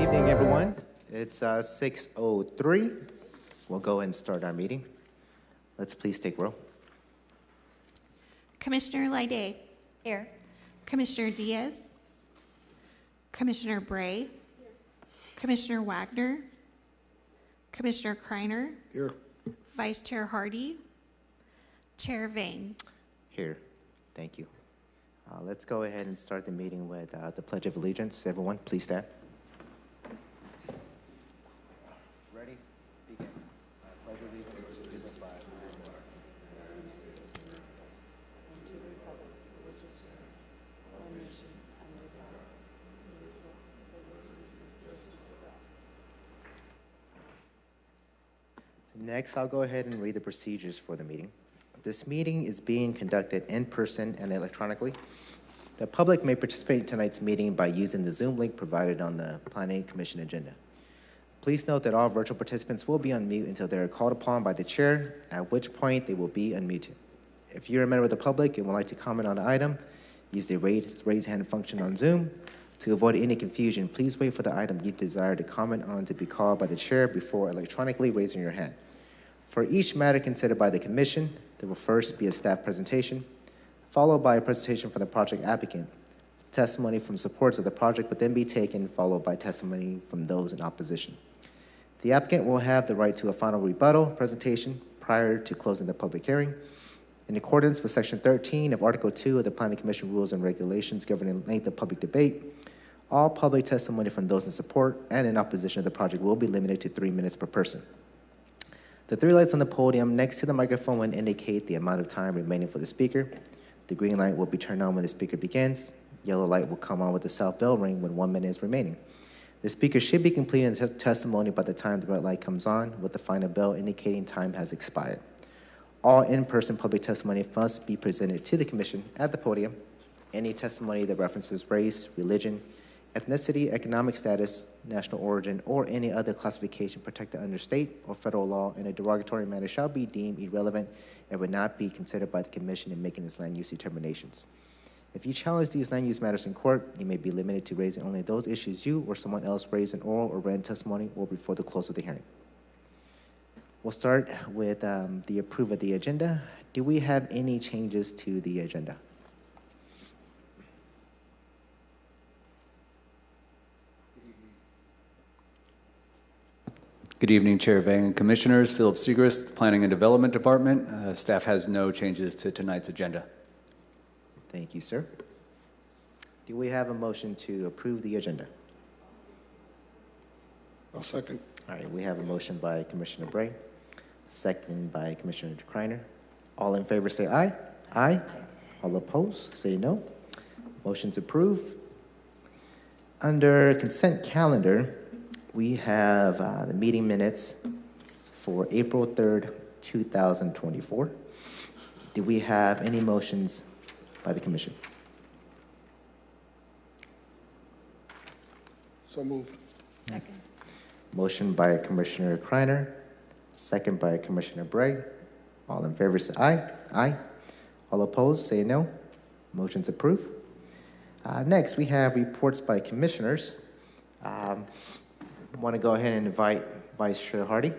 evening, everyone. It's 6:03. We'll go ahead and start our meeting. Let's please take roll. Commissioner Lide. Here. Commissioner Diaz. Commissioner Bray. Commissioner Wagner. Commissioner Kreiner. Here. Vice Chair Hardy. Chair Vane. Here. Thank you. Let's go ahead and start the meeting with the Pledge of Allegiance. Everyone, please stand. Ready? Begin. Pledge of Allegiance to the flag. Next, I'll go ahead and read the procedures for the meeting. This meeting is being conducted in person and electronically. The public may participate in tonight's meeting by using the Zoom link provided on the Planning Commission agenda. Please note that all virtual participants will be on mute until they are called upon by the chair, at which point they will be unmuted. If you're a member of the public and would like to comment on the item, use the raise hand function on Zoom. To avoid any confusion, please wait for the item you desire to comment on to be called by the chair before electronically raising your hand. For each matter considered by the commission, there will first be a staff presentation, followed by a presentation from the project applicant. Testimony from supporters of the project would then be taken, followed by testimony from those in opposition. The applicant will have the right to a final rebuttal presentation prior to closing the public hearing. In accordance with Section 13 of Article 2 of the Planning Commission Rules and Regulations governing length of public debate, all public testimony from those in support and in opposition of the project will be limited to 3 minutes per person. The three lights on the podium next to the microphone will indicate the amount of time remaining for the speaker. The green light will be turned on when the speaker begins. Yellow light will come on with the south bell ring when 1 minute is remaining. The speaker should be completing the testimony by the time the red light comes on, with the final bell indicating time has expired. All in-person public testimony must be presented to the commission at the podium. Any testimony that references race, religion, ethnicity, economic status, national origin, or any other classification protected under state or federal law in a derogatory manner shall be deemed irrelevant and would not be considered by the commission in making its land use determinations. If you challenge these land use matters in court, you may be limited to raising only those issues you or someone else raised in oral or written testimony or before the close of the hearing. We'll start with the approval of the agenda. Do we have any changes to the agenda? Good evening, Chair Vang and Commissioners. Philip Segrist, Planning and Development Department. Staff has no changes to tonight's agenda. Thank you, sir. Do we have a motion to approve the agenda? I'll second. All right, we have a motion by Commissioner Bray, second by Commissioner Kreiner. All in favor say aye. Aye. All opposed say no. Motion's approved. Under consent calendar, we have the meeting minutes for April 3rd, 2024. Do we have any motions by the commission? So moved. Second. Motion by Commissioner Kreiner, second by Commissioner Bray. All in favor say aye. Aye. All opposed say no. Motion's approved. Next, we have reports by commissioners. Want to go ahead and invite Vice Chair Hardy.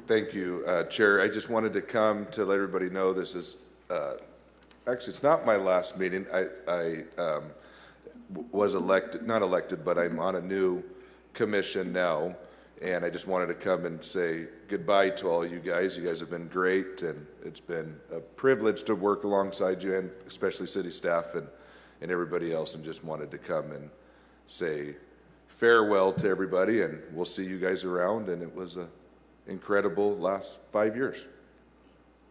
Thank you, Chair. I just wanted to come to let everybody know this is, actually, it's not my last meeting. I was elected, not elected, but I'm on a new commission now, and I just wanted to come and say goodbye to all you guys. You guys have been great, and it's been a privilege to work alongside you, and especially city staff and everybody else, and just wanted to come and say farewell to everybody, and we'll see you guys around. And it was an incredible last 5 years.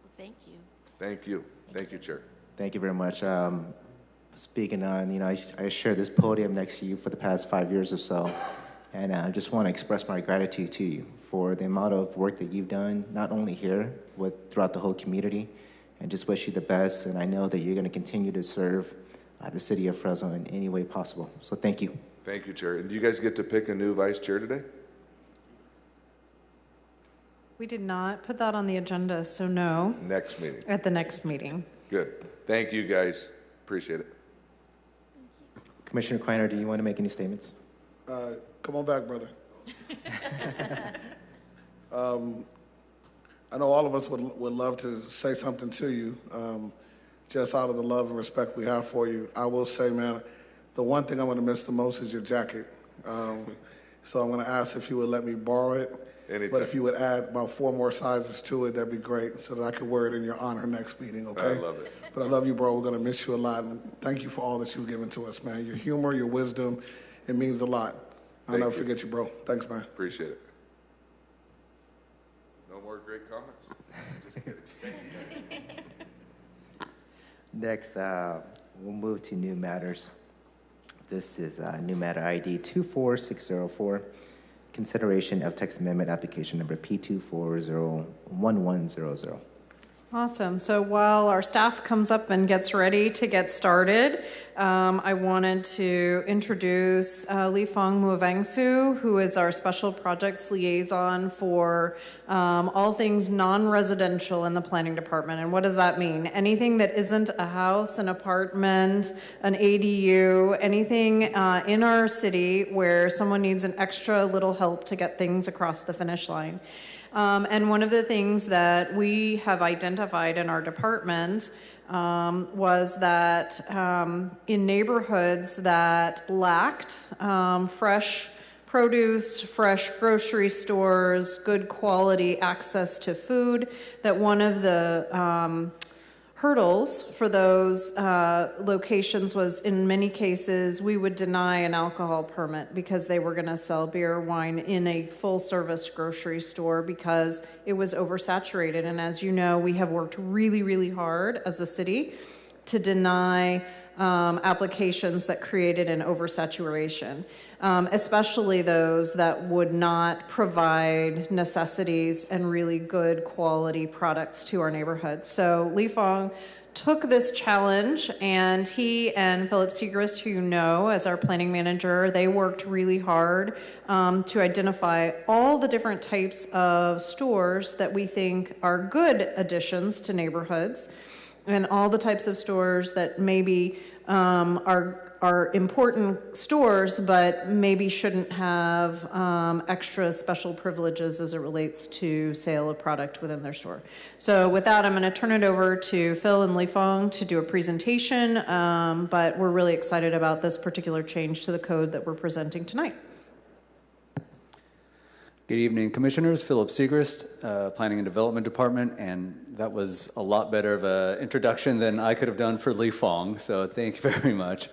Well, thank you. Thank you. Thank you, Chair. Thank you very much. Speaking on, I shared this podium next to you for the past 5 years or so, and I just want to express my gratitude to you for the amount of work that you've done, not only here, but throughout the whole community, and just wish you the best. And I know that you're going to continue to serve the city of Fresno in any way possible. So thank you. Thank you, Chair. And do you guys get to pick a new vice chair today? We did not put that on the agenda, so no. Next meeting. At the next meeting. Good. Thank you, guys. Appreciate it. Commissioner Kreiner, do you want to make any statements? Come on back, brother. I know all of us would love to say something to you, just out of the love and respect we have for you. I will say, man, the one thing I'm going to miss the most is your jacket. So I'm going to ask if you would let me borrow it. Anytime. But if you would add about 4 more sizes to it, that'd be great, so that I could wear it in your honor next meeting, okay? I love it. But I love you, bro. We're going to miss you a lot, and thank you for all that you've given to us, man. Your humor, your wisdom, it means a lot. I'll Thank never you. forget you, bro. Thanks, man. Appreciate it. No more great comments? Just kidding. Next, we'll move to new matters. This is new matter ID 24604, consideration of text amendment application number P2401100. Awesome. So while our staff comes up and gets ready to get started, I wanted to introduce Li Fong Muavangsu, who is our special projects liaison for all things non-residential in the planning department. And what does that mean? Anything that isn't a house, an apartment, an ADU, anything in our city where someone needs an extra little help to get things across the finish line. And one of the things that we have identified in our department was that in neighborhoods that lacked fresh produce, fresh grocery stores, good quality access to food, that one of the hurdles for those locations was, in many cases, we would deny an alcohol permit because they were going to sell beer or wine in a full-service grocery store because it was oversaturated. And as you know, we have worked really, really hard as a city to deny applications that created an oversaturation, especially those that would not provide necessities and really good quality products to our neighborhood. So Li Fong took this challenge, and he and Philip Segrist, who you know as our planning manager, they worked really hard to identify all the different types of stores that we think are good additions to neighborhoods, and all the types of stores that maybe are important stores, but maybe shouldn't have extra special privileges as it relates to sale of product within their store. So with that, I'm going to turn it over to Phil and Li Fong to do a presentation, but we're really excited about this particular change to the code that we're presenting tonight. Good evening, Commissioners. Philip Segrist, Planning and Development Department, and that was a lot better of an introduction than I could have done for Li Fong, so thank you very much.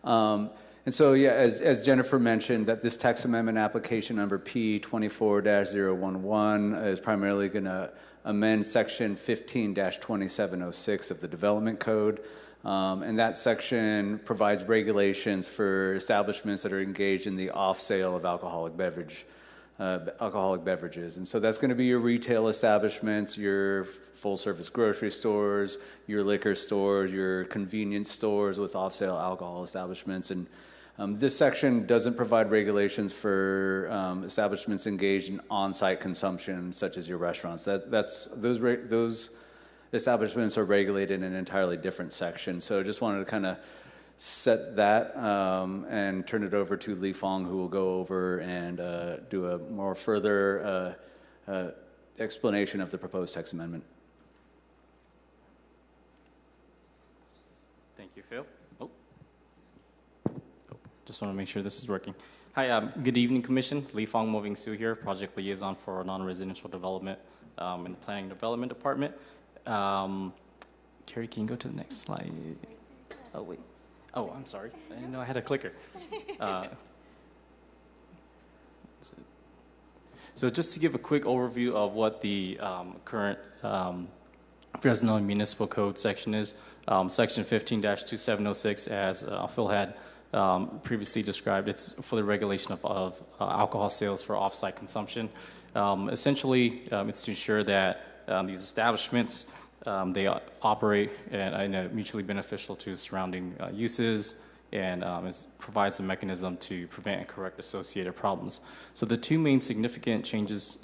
And so, yeah, as Jennifer mentioned, that this text amendment application number P24-011 is primarily going to amend section 15-2706 of the Development Code. And that section provides regulations for establishments that are engaged in the off-sale of alcoholic beverages. And so that's going to be your retail establishments, your full-service grocery stores, your liquor stores, your convenience stores with off-sale alcohol establishments. And this section doesn't provide regulations for establishments engaged in on-site consumption, such as your restaurants. Those establishments are regulated in an entirely different section. So I just wanted to kind of set that and turn it over to Li Fong, who will go over and do a more further explanation of the proposed text amendment. Thank you, Phil. Just want to make sure this is working. Hi, good evening, Commission. Li Fong Muavangsu here, Project Liaison for Non-Residential Development in the Planning and Development Department. Carrie, can you go to the next slide? Oh, wait. Oh, I'm sorry. I didn't know I had a clicker. So just to give a quick overview of what the current Fresno Municipal Code section is, section 15-2706, as Phil had previously described, it's for the regulation of alcohol sales for off-site consumption. Essentially, it's to ensure that these establishments they operate in a mutually beneficial to surrounding uses, and it provides a mechanism to prevent and correct associated problems. So the two main significant changes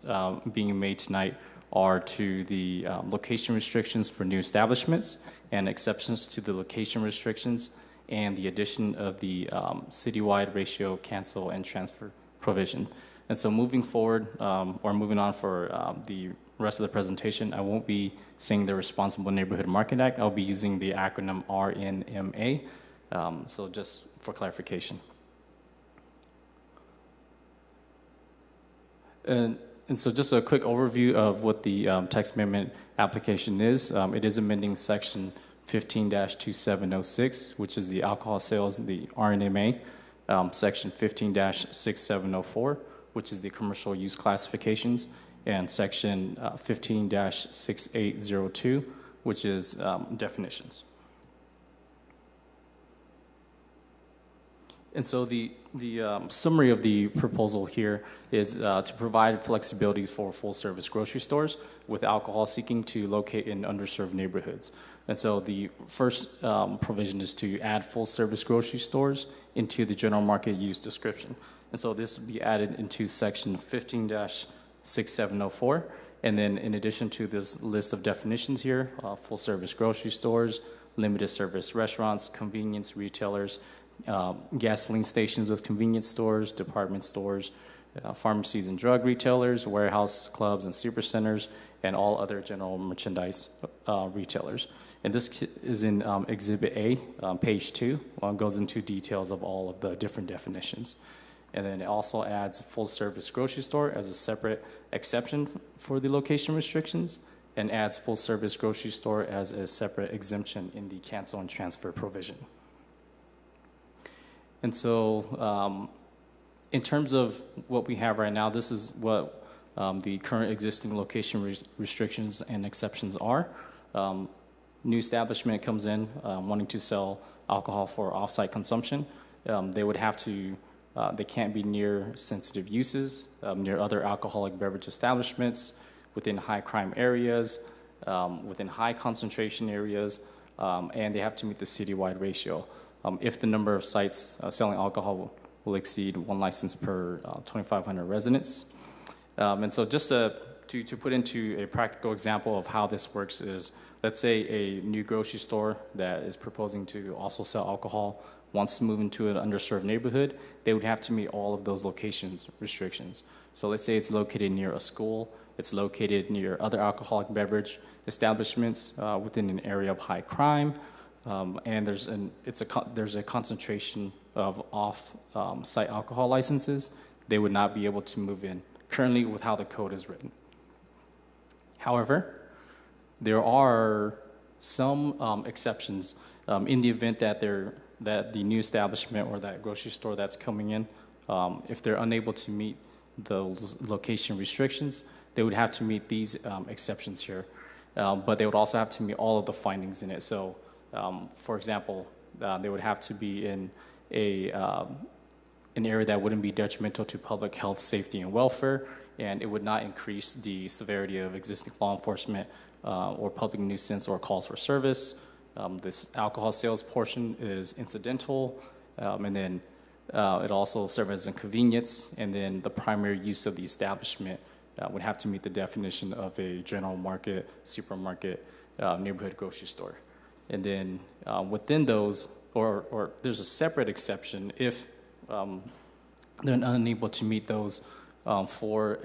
being made tonight are to the location restrictions for new establishments and exceptions to the location restrictions. and the addition of the citywide ratio cancel and transfer provision. And so moving forward, or moving on for the rest of the presentation, I won't be saying the Responsible Neighborhood Market Act. I'll be using the acronym RNMA, so just for clarification. And so just a quick overview of what the text amendment application is. It is amending section 15-2706, which is the alcohol sales, the RNMA, section 15-6704, which is the commercial use classifications, and section 15-6802, which is definitions. And so the summary of the proposal here is to provide flexibility for full-service grocery stores with alcohol seeking to locate in underserved neighborhoods. And so the first provision is to add full-service grocery stores into the general market use description. And so this will be added into section 15-6704. And then in addition to this list of definitions here, full-service grocery stores, limited service restaurants, convenience retailers, gasoline stations with convenience stores, department stores, pharmacies and drug retailers, warehouse clubs and supercenters, and all other general merchandise retailers. And this is in Exhibit A, page 2, goes into details of all of the different definitions. And then it also adds full-service grocery store as a separate exception for the location restrictions, and adds full-service grocery store as a separate exemption in the cancel and transfer provision. And so in terms of what we have right now, this is what the current existing location restrictions and exceptions are. New establishment comes in wanting to sell alcohol for off-site consumption. They would have to, they can't be near sensitive uses, near other alcoholic beverage establishments, within high crime areas, within high concentration areas, and they have to meet the citywide ratio. If the number of sites selling alcohol will exceed one license per 2,500 residents. And so just to put into a practical example of how this works is, let's say a new grocery store that is proposing to also sell alcohol wants to move into an underserved neighborhood, they would have to meet all of those locations restrictions. So let's say it's located near a school, it's located near other alcoholic beverage establishments within an area of high crime, and there's a concentration of off-site alcohol licenses. They would not be able to move in currently with how the code is written. However, there are some exceptions in the event that the new establishment or that grocery store that's coming in, if they're unable to meet the location restrictions, they would have to meet these exceptions here. But they would also have to meet all of the findings in it. So, for example, they would have to be in an area that wouldn't be detrimental to public health, safety, and welfare, and it would not increase the severity of existing law enforcement or public nuisance or calls for service. This alcohol sales portion is incidental, and then it also serves as a convenience, and then the primary use of the establishment would have to meet the definition of a general market, supermarket, neighborhood grocery store. And then within those, or there's a separate exception if they're unable to meet those four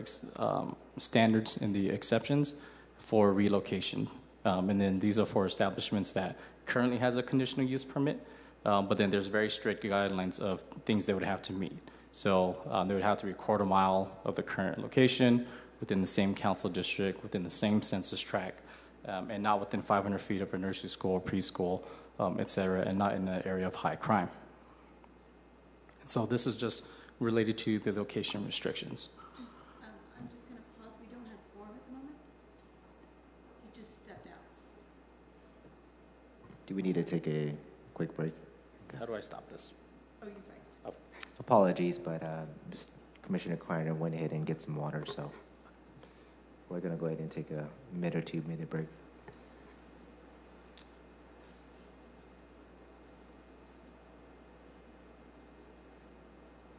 standards in the exceptions for relocation. And then these are for establishments that currently has a conditional use permit, but then there's very strict guidelines of things they would have to meet. So they would have to be a quarter mile of the current location, within the same council district, within the same census tract, and not within 500 feet of a nursery school or preschool, et cetera, and not in an area of high crime. And so this is just related to the location restrictions. I'm just going to pause. We don't have quorum at the moment. He just stepped out. Do we need to take a quick break? How do I stop this? Oh, you're fine. Apologies, but just Commissioner Kreiner went ahead and get some water, so we're going to go ahead and take a minute or 2 minute break.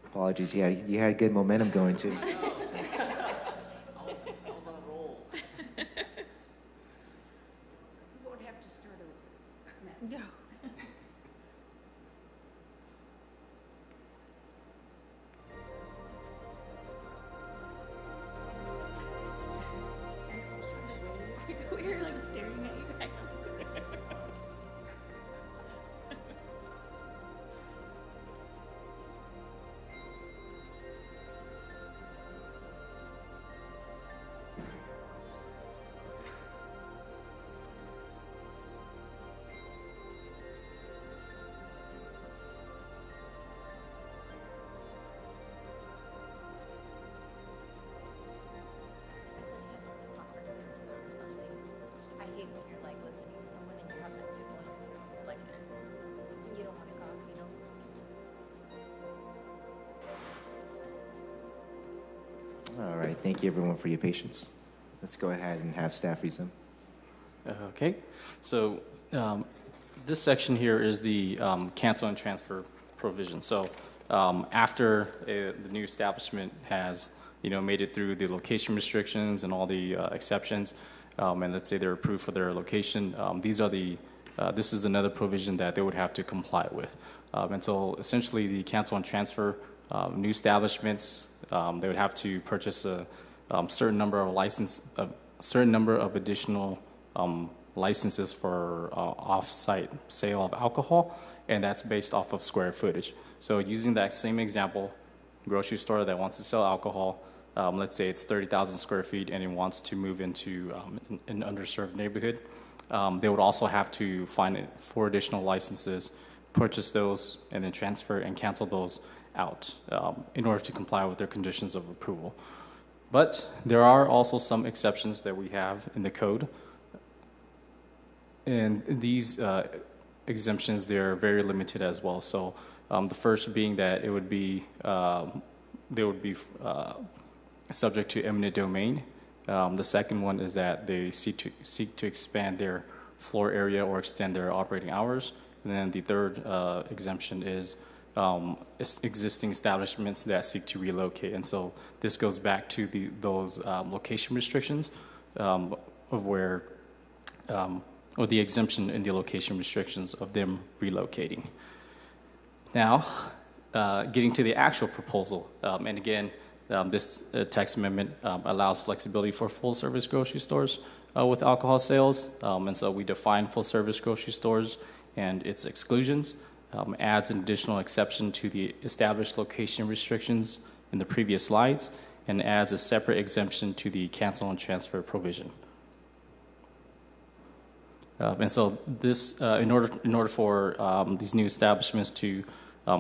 Apologies, you had good momentum going too. I was on a roll. You won't have to start over. No. All right, thank you everyone for your patience. Let's go ahead and have staff resume. Okay, so this section here is the cancel and transfer provision. So after the new establishment has, made it through the location restrictions and all the exceptions, and let's say they're approved for their location, this is another provision that they would have to comply with. And so essentially the cancel and transfer new establishments, they would have to purchase a certain number of additional licenses for off-site sale of alcohol, and that's based off of square footage. So using that same example, grocery store that wants to sell alcohol, let's say it's 30,000 square feet and it wants to move into an underserved neighborhood, they would also have to find 4 additional licenses, purchase those, and then transfer and cancel those out in order to comply with their conditions of approval. But there are also some exceptions that we have in the code. And these exemptions, they're very limited as well. So the first being that they would be subject to eminent domain. The second one is that they seek to expand their floor area or extend their operating hours. And then the third exemption is existing establishments that seek to relocate. And so this goes back to those location restrictions or the exemption in the location restrictions of them relocating. Now, getting to the actual proposal, and again, this text amendment allows flexibility for full-service grocery stores with alcohol sales, and so we define full-service grocery stores and its exclusions, adds an additional exception to the established location restrictions in the previous slides, and adds a separate exemption to the cancel and transfer provision. And so this, in order for these new establishments to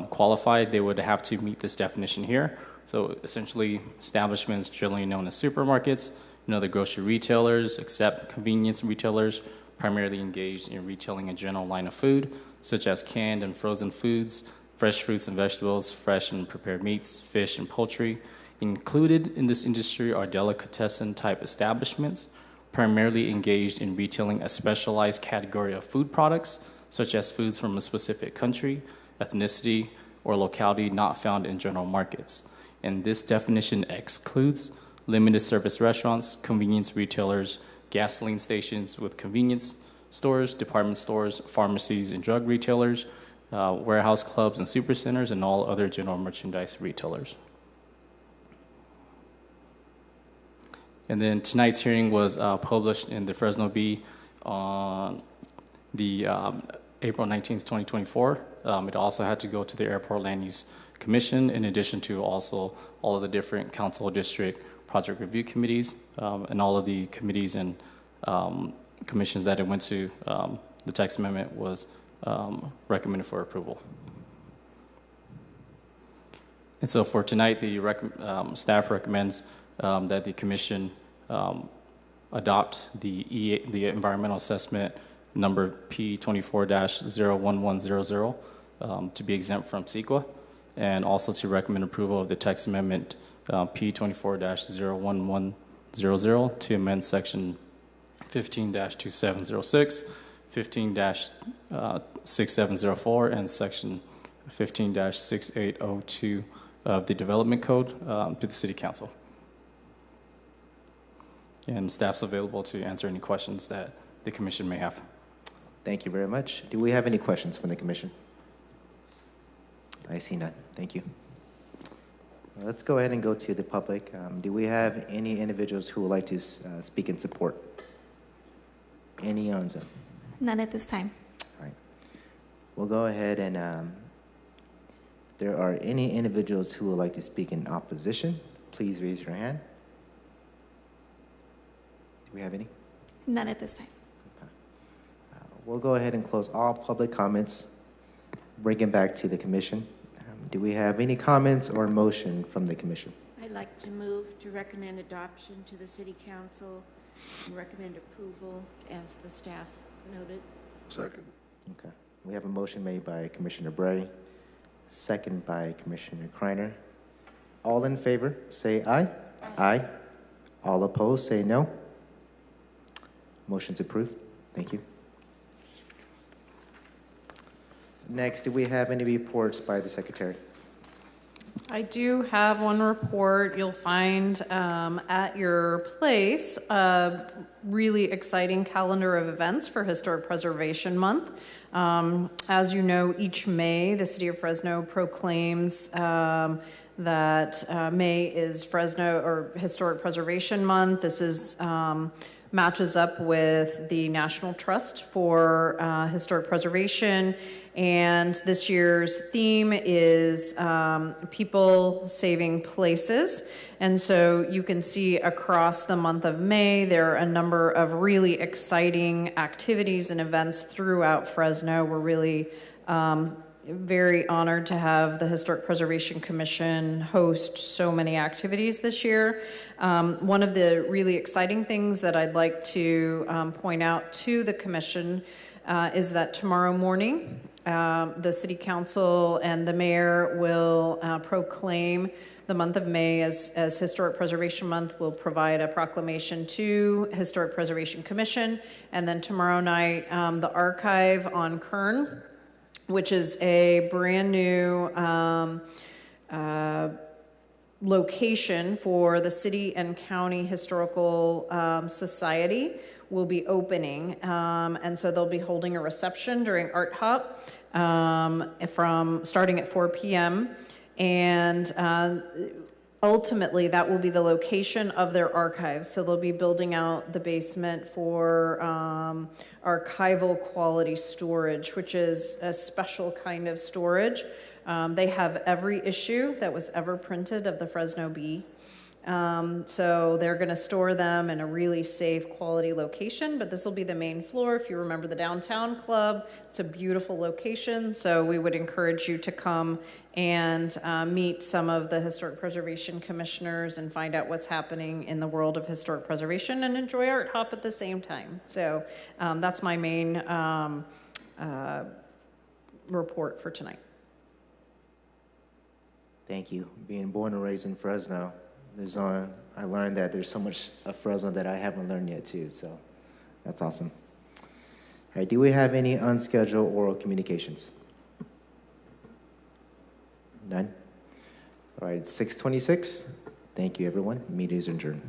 qualify, they would have to meet this definition here. So essentially, establishments generally known as supermarkets, the grocery retailers, except convenience retailers, primarily engaged in retailing a general line of food, such as canned and frozen foods, fresh fruits and vegetables, fresh and prepared meats, fish and poultry. Included in this industry are delicatessen-type establishments, primarily engaged in retailing a specialized category of food products, such as foods from a specific country, ethnicity, or locality not found in general markets. And this definition excludes limited service restaurants, convenience retailers, gasoline stations with convenience stores, department stores, pharmacies and drug retailers, warehouse clubs and supercenters, and all other general merchandise retailers. And then tonight's hearing was published in the Fresno Bee on the April 19th, 2024. It also had to go to the Airport Land Use Commission, in addition to also all of the different council district project review committees and all of the committees and commissions that it went to. The text amendment was recommended for approval. And so for tonight, the staff recommends that the commission adopt the environmental assessment number P24-01100 to be exempt from CEQA, and also to recommend approval of the text amendment P24-01100 to amend section 15-2706, 15-6704, and section 15-6802 of the Development Code to the City Council. And staff's available to answer any questions that the commission may have. Thank you very much. Do we have any questions from the commission? I see none. Thank you. Let's go ahead and go to the public. Do we have any individuals who would like to speak in support? Any on Zoom? None at this time. All right. We'll go ahead and there are any individuals who would like to speak in opposition, please raise your hand. Do we have any? None at this time. Okay. We'll go ahead and close all public comments, bring it back to the commission. Do we have any comments or motion from the commission? I'd like to move to recommend adoption to the city council and recommend approval as the staff noted. Second. Okay. We have a motion made by Commissioner Bray, second by Commissioner Kreiner. All in favor, say aye. Aye. All opposed, say no. Motion's approved. Thank you. Next, do we have any reports by the secretary? I do have one report. You'll find at your place a really exciting calendar of events for Historic Preservation Month. As you know, each May, the City of Fresno proclaims that May is Fresno or Historic Preservation Month. This is matches up with the National Trust for Historic Preservation. And this year's theme is people saving places. And so you can see across the month of May, there are a number of really exciting activities and events throughout Fresno. We're really very honored to have the Historic Preservation Commission host so many activities this year. One of the really exciting things that I'd like to point out to the Commission is that tomorrow morning, the City Council and the Mayor will proclaim the month of May as Historic Preservation Month. We'll provide a proclamation to Historic Preservation Commission. And then tomorrow night, the Archive on Kern, which is a brand new location for the City and County Historical Society, will be opening. And so they'll be holding a reception during Art Hop starting at 4 p.m. And ultimately, that will be the location of their archives. So they'll be building out the basement for archival quality storage, which is a special kind of storage. They have every issue that was ever printed of the Fresno Bee. So they're going to store them in a really safe quality location, but this will be the main floor. If you remember the Downtown Club, it's a beautiful location. So we would encourage you to come and meet some of the Historic Preservation Commissioners and find out what's happening in the world of historic preservation and enjoy Art Hop at the same time. So that's my main report for tonight. Thank you. Being born and raised in Fresno, I learned that there's so much of Fresno that I haven't learned yet too, so that's awesome. All right, do we have any unscheduled oral communications? None? All right, 6:26. Thank you, everyone. Meeting is adjourned.